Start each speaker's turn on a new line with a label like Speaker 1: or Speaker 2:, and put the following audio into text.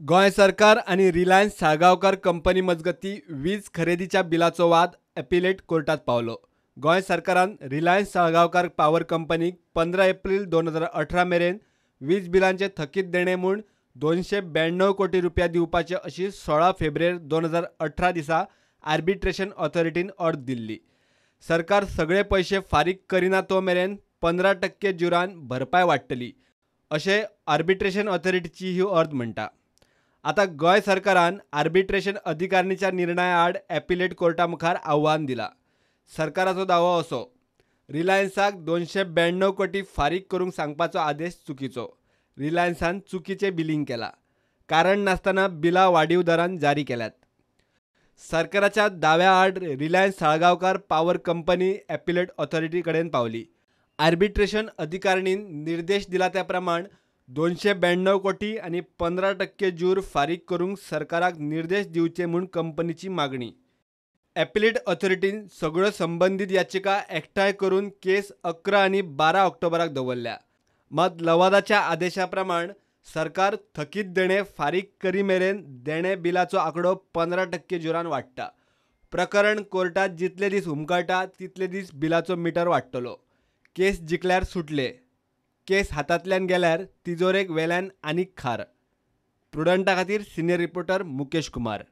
Speaker 1: गोंय सरकार आणि Reliance Salgaonkar company मजगती वीज खरेदीच्या बिलाचो वाद एपिलेट कोर्टात पावलो। गोंय सरकारान रिलायन्स साळगांवकर पॉवर कंपनीक 15 एप्रिल 2018 मेरेन वीज बिलांचे थकीत देणे म्हूण 292 कोटी रुपया दिवपाचे अशी 16 फेब्रुवारी 2018 दिसा आर्बिट्रेशन ऑथॉरिटीन ऑर्डर दिल्ली। सरकार सगळे पैसे फारीक करिना तो मेरेन 15% जुरान भरपाय वाडटली अशें आर्बिट्रेशन ऑथॉरिटीची ही ऑर्डर म्हणटा। आता गोंय सरकारान आर्बिट्रेशन अधिकारिणीच्या निर्णया आड एपिलेट कोर्टा मुखार आव्हान दिला। सरकाराचो दावो असो, रिलायन्साक 292 कोटी फारीक करूंक सांगपाचो आदेश चुकीचो। रिलायन्सान चुकीचे बिलिंग केला, कारण नासतना बिलां वाडीव दरान जारी केल्यात। सरकाराच्या दाव्या आड Reliance Salgaonkar power company appellate authority कडेन पावली। आर्बिट्रेशन अधिकारिणीन निर्देश दिला त्या प्रमाण 292 कोटी आणि 15% जूर फारीक करूंक सरकाराक निर्देश दिवचे म्हूण कंपनीची मागणी। एपिलेट ऑथॉरिटीन सगळ्यो संबंदीत याचिका एकठांय करून केस 11 आणि 12 ऑक्टोबराक दवरल्या। मात लवादाच्या आदेशा प्रमाण सरकार थकीत देणे फारीक करी मेरेन देणे बिलाचो आंकडो 15% जुरान वाडटा। प्रकरण कोर्टात जितले दीस हुमकळटा तितले दीस बिलाचो मिटर वाडटलो। केस जिखल्यार सुटले, केस हातांतल्यान गेल्यार तिजोरेक वेल्यान आनीक खार। प्रुडंटा खातीर सिनियर रिपोर्टर मुकेश कुमार।